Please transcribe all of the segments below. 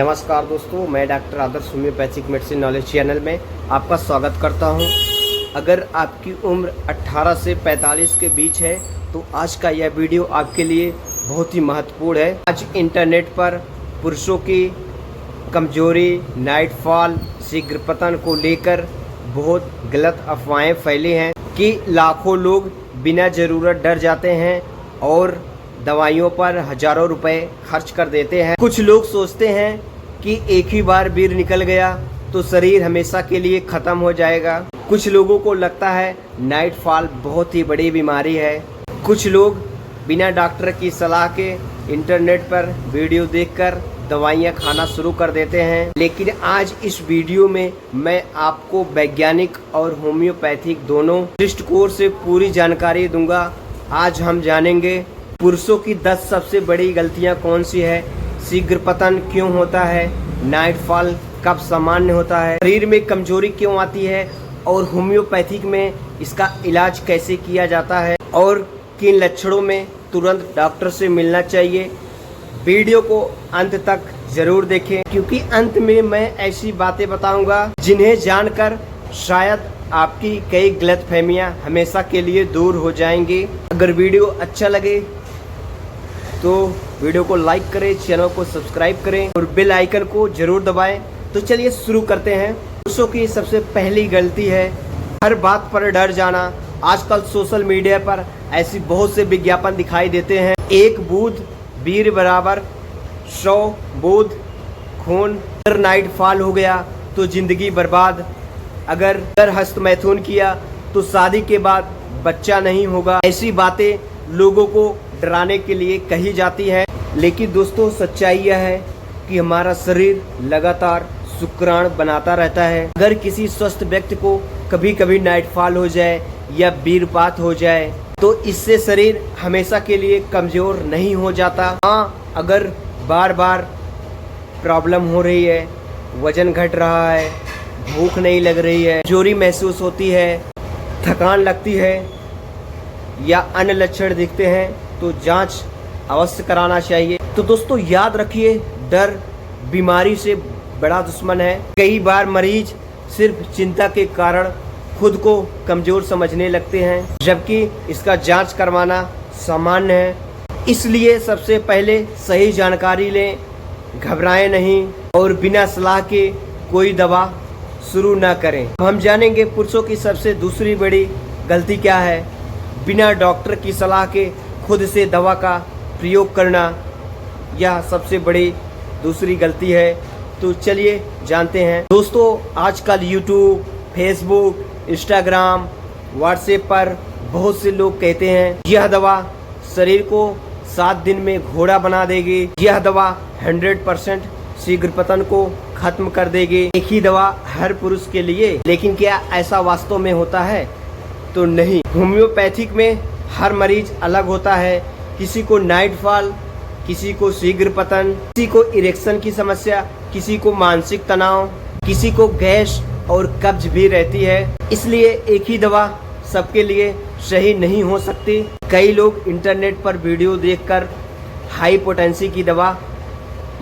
नमस्कार दोस्तों, मैं डॉक्टर आदर्श होम्योपैथिक मेडिसिन नॉलेज चैनल में आपका स्वागत करता हूं। अगर आपकी उम्र 18 से 45 के बीच है तो आज का यह वीडियो आपके लिए बहुत ही महत्वपूर्ण है। आज इंटरनेट पर पुरुषों की कमजोरी, नाइट फॉल, शीघ्र पतन को लेकर बहुत गलत अफवाहें फैली हैं कि लाखों लोग बिना ज़रूरत डर जाते हैं और दवाइयों पर हजारों रुपए खर्च कर देते हैं। कुछ लोग सोचते हैं कि एक ही बार बीर निकल गया तो शरीर हमेशा के लिए ख़त्म हो जाएगा। कुछ लोगों को लगता है नाइट फॉल बहुत ही बड़ी बीमारी है। कुछ लोग बिना डॉक्टर की सलाह के इंटरनेट पर वीडियो देखकर दवाइयाँ खाना शुरू कर देते हैं। लेकिन आज इस वीडियो में मैं आपको वैज्ञानिक और होम्योपैथिक दोनों दृष्टिकोण से पूरी जानकारी दूंगा। आज हम जानेंगे पुरुषों की 10 सबसे बड़ी गलतियां कौन सी है, शीघ्र पतन क्यों होता है, नाइट फॉल कब सामान्य होता है, शरीर में कमजोरी क्यों आती है और होम्योपैथिक में इसका इलाज कैसे किया जाता है और किन लक्षणों में तुरंत डॉक्टर से मिलना चाहिए। वीडियो को अंत तक जरूर देखें क्योंकि अंत में मैं ऐसी बातें बताऊंगा जिन्हें जानकर शायद आपकी कई गलतफहमियां हमेशा के लिए दूर हो जाएंगी। अगर वीडियो अच्छा लगे तो वीडियो को लाइक करें, चैनल को सब्सक्राइब करें और बेल आइकन को जरूर दबाएं। तो चलिए शुरू करते हैं। पुरुषों की सबसे पहली गलती है हर बात पर डर जाना। आजकल सोशल मीडिया पर ऐसी बहुत से विज्ञापन दिखाई देते हैं। एक बूंद बीर बराबर 100 बूंद खून। अगर नाइट फॉल हो गया तो जिंदगी बर्बाद। अगर हस्त मैथुन किया तो शादी के बाद बच्चा नहीं होगा। ऐसी बातें लोगों को डराने के लिए कही जाती है। लेकिन दोस्तों सच्चाई यह है कि हमारा शरीर लगातार शुक्राणु बनाता रहता है। अगर किसी स्वस्थ व्यक्ति को कभी कभी नाइट फॉल हो जाए या वीरपात हो जाए तो इससे शरीर हमेशा के लिए कमजोर नहीं हो जाता। हाँ, अगर बार बार प्रॉब्लम हो रही है, वजन घट रहा है, भूख नहीं लग रही है, कमजोरी महसूस होती है, थकान लगती है या अन्य लक्षण दिखते हैं तो जांच अवश्य कराना चाहिए। तो दोस्तों याद रखिए, डर बीमारी से बड़ा दुश्मन है। कई बार मरीज सिर्फ चिंता के कारण खुद को कमजोर समझने लगते हैं जबकि इसका जांच करवाना सामान्य है। इसलिए सबसे पहले सही जानकारी लें, घबराएं नहीं और बिना सलाह के कोई दवा शुरू ना करें। अब हम जानेंगे पुरुषों की सबसे दूसरी बड़ी गलती क्या है। बिना डॉक्टर की सलाह के खुद से दवा का प्रयोग करना, यह सबसे बड़ी दूसरी गलती है। तो चलिए जानते हैं। दोस्तों आजकल यूट्यूब, फेसबुक, इंस्टाग्राम, व्हाट्सएप पर बहुत से लोग कहते हैं यह दवा शरीर को 7 दिन में घोड़ा बना देगी, यह दवा 100% शीघ्र पतन को खत्म कर देगी, एक ही दवा हर पुरुष के लिए। लेकिन क्या ऐसा वास्तव में होता है? तो नहीं। होम्योपैथिक में हर मरीज अलग होता है। किसी को नाइट फॉल, किसी को शीघ्र पतन, किसी को इरेक्शन की समस्या, किसी को मानसिक तनाव, किसी को गैस और कब्ज भी रहती है। इसलिए एक ही दवा सबके लिए सही नहीं हो सकती। कई लोग इंटरनेट पर वीडियो देखकर हाई पोटेंसी की दवा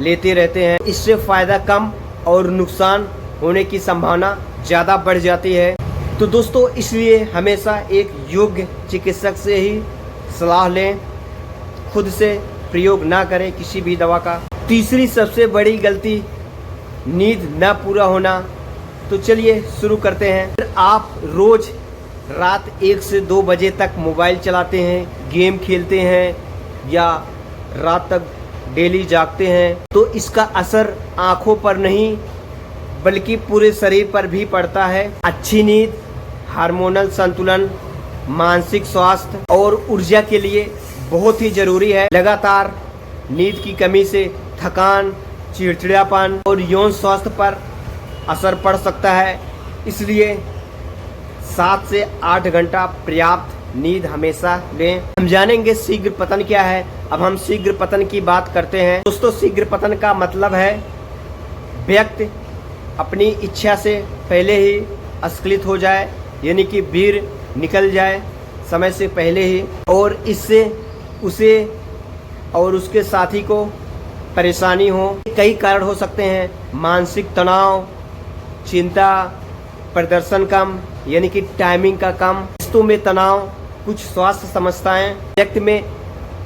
लेते रहते हैं। इससे फायदा कम और नुकसान होने की संभावना ज़्यादा बढ़ जाती है। तो दोस्तों इसलिए हमेशा एक योग्य चिकित्सक से ही सलाह लें, खुद से प्रयोग ना करें किसी भी दवा का। तीसरी सबसे बड़ी गलती नींद न पूरा होना। तो चलिए शुरू करते हैं। आप रोज रात 1 से 2 बजे तक मोबाइल चलाते हैं, गेम खेलते हैं या रात तक डेली जागते हैं तो इसका असर आँखों पर नहीं बल्कि पूरे शरीर पर भी पड़ता है। अच्छी नींद हार्मोनल संतुलन, मानसिक स्वास्थ्य और ऊर्जा के लिए बहुत ही जरूरी है। लगातार नींद की कमी से थकान, चिड़चिड़ापन और यौन स्वास्थ्य पर असर पड़ सकता है। इसलिए 7 से 8 घंटा पर्याप्त नींद हमेशा लें। हम जानेंगे शीघ्र पतन क्या है। अब हम शीघ्र पतन की बात करते हैं। दोस्तों शीघ्र पतन का मतलब है व्यक्ति अपनी इच्छा से पहले ही अस्खलित हो जाए, यानी कि वीर निकल जाए समय से पहले ही, और इससे उसे और उसके साथी को परेशानी हो। कई कारण हो सकते हैं, मानसिक तनाव, चिंता, प्रदर्शन कम यानी कि टाइमिंग का कम, रिश्तों में तनाव, कुछ स्वास्थ्य समस्याएं, व्यक्ति में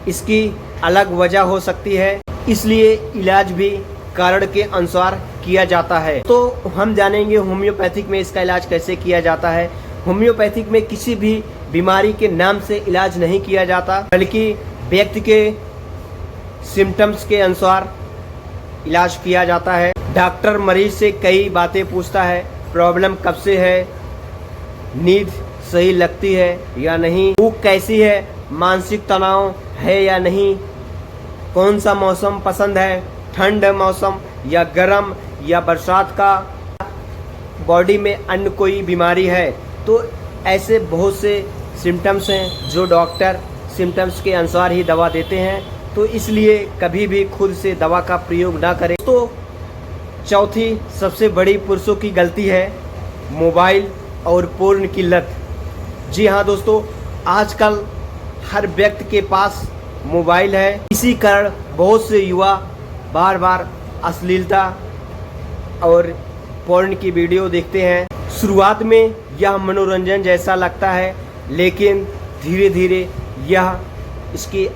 इसकी अलग वजह हो सकती है, इसलिए इलाज भी कारण के अनुसार किया जाता है। तो हम जानेंगे होम्योपैथिक में इसका इलाज कैसे किया जाता है। होम्योपैथिक में किसी भी बीमारी के नाम से इलाज नहीं किया जाता, बल्कि व्यक्ति के सिम्टम्स के अनुसार इलाज किया जाता है। डॉक्टर मरीज से कई बातें पूछता है, प्रॉब्लम कब से है, नींद सही लगती है या नहीं, भूख कैसी है, मानसिक तनाव है या नहीं, कौन सा मौसम पसंद है, ठंड मौसम या गर्म या बरसात का, बॉडी में अन्य कोई बीमारी है। तो ऐसे बहुत से सिम्टम्स हैं जो डॉक्टर सिम्टम्स के अनुसार ही दवा देते हैं, तो इसलिए कभी भी खुद से दवा का प्रयोग ना करें। तो चौथी सबसे बड़ी पुरुषों की गलती है मोबाइल और पोर्न की लत। जी हाँ दोस्तों, आजकल हर व्यक्ति के पास मोबाइल है, इसी कारण बहुत से युवा बार बार अश्लीलता और पोर्न की वीडियो देखते हैं। शुरुआत में यह मनोरंजन जैसा लगता है, लेकिन धीरे धीरे यह इसकी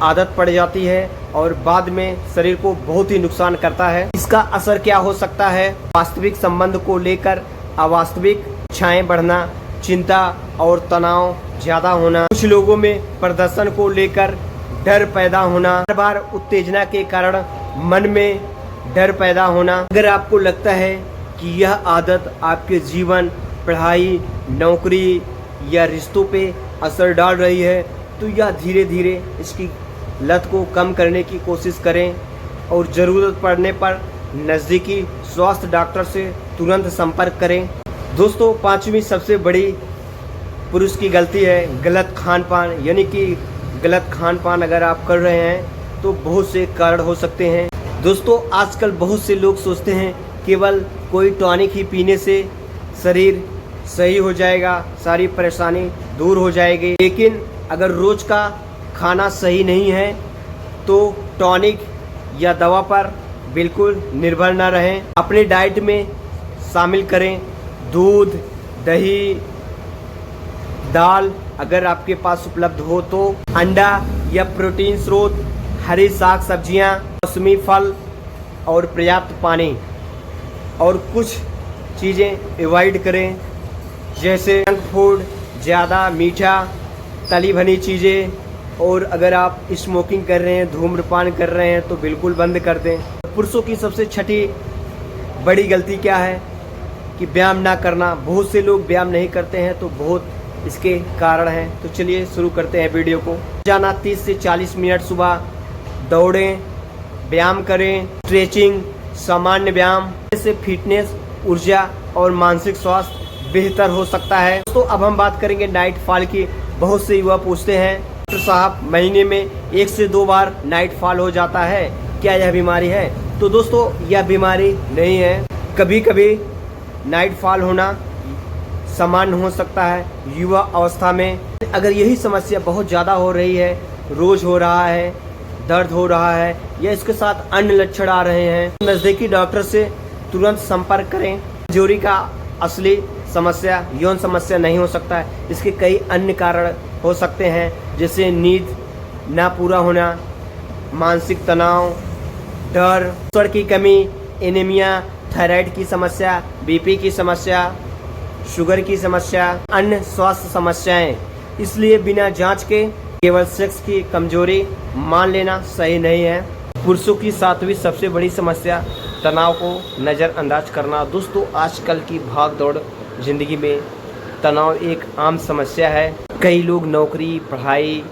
आदत पड़ जाती है और बाद में शरीर को बहुत ही नुकसान करता है। इसका असर क्या हो सकता है, वास्तविक संबंध को लेकर अवास्तविक इच्छाएं बढ़ना, चिंता और तनाव ज़्यादा होना, कुछ लोगों में प्रदर्शन को लेकर डर पैदा होना, बार बार उत्तेजना के कारण मन में डर पैदा होना। अगर आपको लगता है कि यह आदत आपके जीवन, पढ़ाई, नौकरी या रिश्तों पे असर डाल रही है, तो यह धीरे धीरे इसकी लत को कम करने की कोशिश करें और ज़रूरत पड़ने पर नज़दीकी स्वास्थ्य डॉक्टर से तुरंत संपर्क करें। दोस्तों, पांचवी सबसे बड़ी पुरुष की गलती है गलत खान पान, यानी कि गलत खान पान अगर आप कर रहे हैं तो बहुत से कारण हो सकते हैं। दोस्तों, आजकल बहुत से लोग सोचते हैं केवल कोई टॉनिक ही पीने से शरीर सही हो जाएगा, सारी परेशानी दूर हो जाएगी। लेकिन अगर रोज़ का खाना सही नहीं है तो टॉनिक या दवा पर बिल्कुल निर्भर न रहें। अपने डाइट में शामिल करें दूध, दही, दाल, अगर आपके पास उपलब्ध हो तो अंडा या प्रोटीन स्रोत, हरी साग सब्जियां, मौसमी फल और पर्याप्त पानी। और कुछ चीज़ें अवॉइड करें, जैसे जंक फूड, ज़्यादा मीठा, तली भुनी चीज़ें, और अगर आप स्मोकिंग कर रहे हैं, धूम्रपान कर रहे हैं तो बिल्कुल बंद कर दें। पुरुषों की सबसे छठी बड़ी गलती क्या है कि व्यायाम ना करना। बहुत से लोग व्यायाम नहीं करते हैं, तो बहुत इसके कारण हैं। तो चलिए शुरू करते हैं वीडियो को। जाना 30 से 40 मिनट सुबह दौड़ें, व्यायाम करें, स्ट्रेचिंग, सामान्य व्यायाम से फिटनेस, ऊर्जा और मानसिक स्वास्थ्य बेहतर हो सकता है। तो अब हम बात करेंगे नाइट फॉल की। बहुत से युवा पूछते हैं, डॉक्टर साहब महीने में 1 से 2 बार नाइट फॉल हो जाता है, क्या यह बीमारी है? तो दोस्तों, यह बीमारी नहीं है। कभी कभी नाइट फॉल होना सामान्य हो सकता है युवा अवस्था में। अगर यही समस्या बहुत ज़्यादा हो रही है, रोज़ हो रहा है, दर्द हो रहा है या इसके साथ अन्य लक्षण आ रहे हैं, तो नज़दीकी डॉक्टर से तुरंत संपर्क करें। कमजोरी का असली समस्या यौन समस्या नहीं हो सकता है, इसके कई अन्य कारण हो सकते हैं, जैसे नींद ना पूरा होना, मानसिक तनाव, डर, स्वर की कमी, एनीमिया, थायराइड की समस्या, बीपी की समस्या, शुगर की समस्या, अन्य स्वास्थ्य समस्याएं। इसलिए बिना जांच के केवल सेक्स की कमजोरी मान लेना सही नहीं है। पुरुषों की 7वीं सबसे बड़ी समस्या तनाव को नज़रअंदाज करना। दोस्तों, आजकल की भाग दौड़ जिंदगी में तनाव एक आम समस्या है। कई लोग नौकरी, पढ़ाई,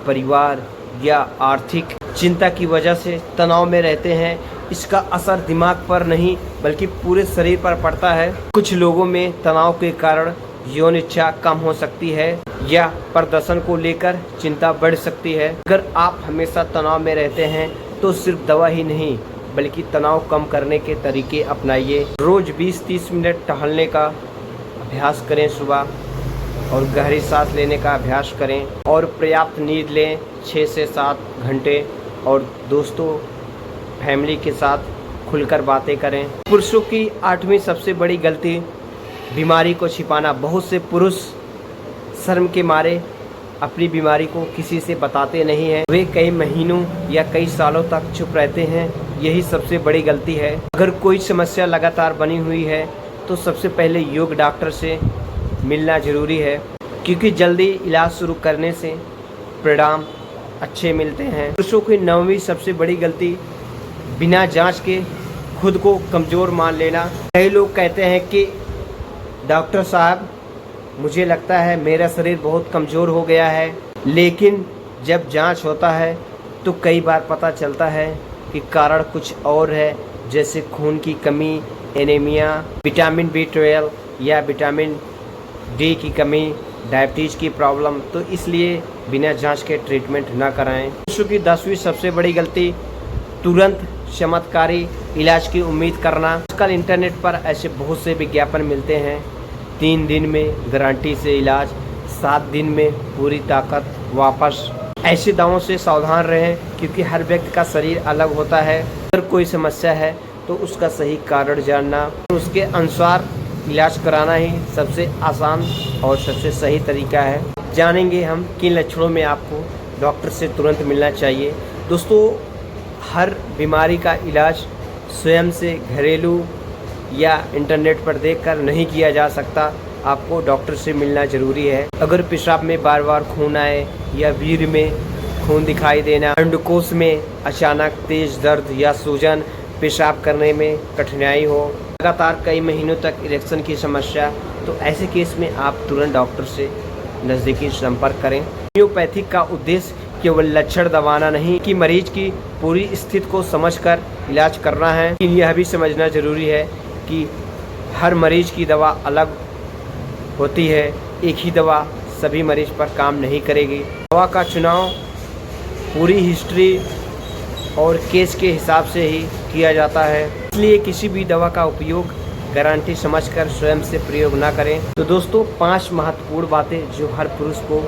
परिवार या आर्थिक चिंता की वजह से तनाव में रहते हैं। इसका असर दिमाग पर नहीं बल्कि पूरे शरीर पर पड़ता है। कुछ लोगों में तनाव के कारण यौन इच्छा कम हो सकती है या प्रदर्शन को लेकर चिंता बढ़ सकती है। अगर आप हमेशा तनाव में रहते हैं तो सिर्फ दवा ही नहीं बल्कि तनाव कम करने के तरीके अपनाइए। रोज 20-30 मिनट टहलने का अभ्यास करें सुबह, और गहरी सांस लेने का अभ्यास करें और पर्याप्त नींद लें 6 से 7 घंटे। और दोस्तों, फैमिली के साथ खुलकर बातें करें। पुरुषों की 8वीं सबसे बड़ी गलती बीमारी को छिपाना। बहुत से पुरुष शर्म के मारे अपनी बीमारी को किसी से बताते नहीं हैं। वे कई महीनों या कई सालों तक चुप रहते हैं। यही सबसे बड़ी गलती है। अगर कोई समस्या लगातार बनी हुई है तो सबसे पहले योग डॉक्टर से मिलना ज़रूरी है, क्योंकि जल्दी इलाज शुरू करने से परिणाम अच्छे मिलते हैं। पुरुषों की 9वीं सबसे बड़ी गलती बिना जांच के खुद को कमज़ोर मान लेना। कई लोग कहते हैं कि डॉक्टर साहब, मुझे लगता है मेरा शरीर बहुत कमज़ोर हो गया है, लेकिन जब जांच होता है तो कई बार पता चलता है कि कारण कुछ और है, जैसे खून की कमी, एनीमिया, विटामिन B12 या विटामिन D की कमी, डायबिटीज़ की प्रॉब्लम। तो इसलिए बिना जांच के ट्रीटमेंट ना कराएं। पुरुषों की 10वीं सबसे बड़ी गलती तुरंत चमत्कारी इलाज की उम्मीद करना। आजकल इंटरनेट पर ऐसे बहुत से विज्ञापन मिलते हैं, 3 दिन में गारंटी से इलाज, 7 दिन में पूरी ताकत वापस। ऐसे दावों से सावधान रहें, क्योंकि हर व्यक्ति का शरीर अलग होता है। अगर कोई समस्या है तो उसका सही कारण जानना, उसके अनुसार इलाज कराना ही सबसे आसान और सबसे सही तरीका है। जानेंगे हम किन लक्षणों में आपको डॉक्टर से तुरंत मिलना चाहिए। दोस्तों, हर बीमारी का इलाज स्वयं से घरेलू या इंटरनेट पर देखकर नहीं किया जा सकता। आपको डॉक्टर से मिलना ज़रूरी है। अगर पेशाब में बार बार खून आए या वीर्य में खून दिखाई देना, अंडकोश में अचानक तेज दर्द या सूजन, पेशाब करने में कठिनाई हो, लगातार कई महीनों तक इरेक्शन की समस्या, तो ऐसे केस में आप तुरंत डॉक्टर से नज़दीकी संपर्क करें। होम्योपैथिक का उद्देश्य केवल लक्षण दबाना नहीं कि मरीज की पूरी स्थिति को समझकर इलाज करना है। लेकिन यह भी समझना ज़रूरी है कि हर मरीज की दवा अलग होती है। एक ही दवा सभी मरीज पर काम नहीं करेगी। दवा का चुनाव पूरी हिस्ट्री और केस के हिसाब से ही किया जाता है, इसलिए किसी भी दवा का उपयोग गारंटी समझकर स्वयं से प्रयोग ना करें। तो दोस्तों, 5 महत्वपूर्ण बातें जो हर पुरुष को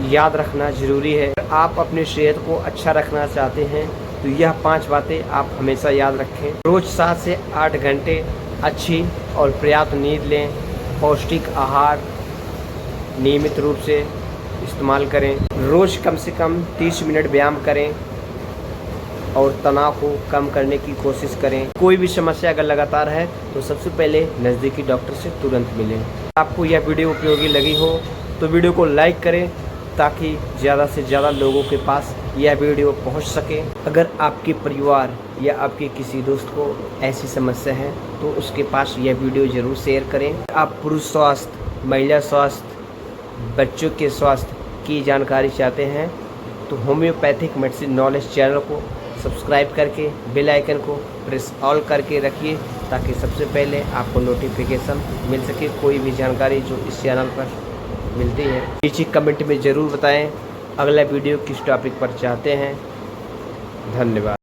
याद रखना ज़रूरी है। अगर आप अपनी सेहत को अच्छा रखना चाहते हैं तो यह 5 बातें आप हमेशा याद रखें। रोज़ 7 से 8 घंटे अच्छी और पर्याप्त नींद लें। पौष्टिक आहार नियमित रूप से इस्तेमाल करें। रोज़ कम से कम 30 मिनट व्यायाम करें और तनाव को कम करने की कोशिश करें। कोई भी समस्या अगर लगातार है तो सबसे पहले नज़दीकी डॉक्टर से तुरंत मिलें। आपको यह वीडियो उपयोगी लगी हो तो वीडियो को लाइक करें, ताकि ज़्यादा से ज़्यादा लोगों के पास यह वीडियो पहुंच सके। अगर आपके परिवार या आपके किसी दोस्त को ऐसी समस्या है तो उसके पास यह वीडियो ज़रूर शेयर करें। आप पुरुष स्वास्थ्य, महिला स्वास्थ्य, बच्चों के स्वास्थ्य की जानकारी चाहते हैं तो होम्योपैथिक मेडिसिन नॉलेज चैनल को सब्सक्राइब करके बेल आइकन को प्रेस ऑल करके रखिए, ताकि सबसे पहले आपको नोटिफिकेशन मिल सके कोई भी जानकारी जो इस चैनल पर मिलती है। नीचे कमेंट में ज़रूर बताएं अगला वीडियो किस टॉपिक पर चाहते हैं। धन्यवाद।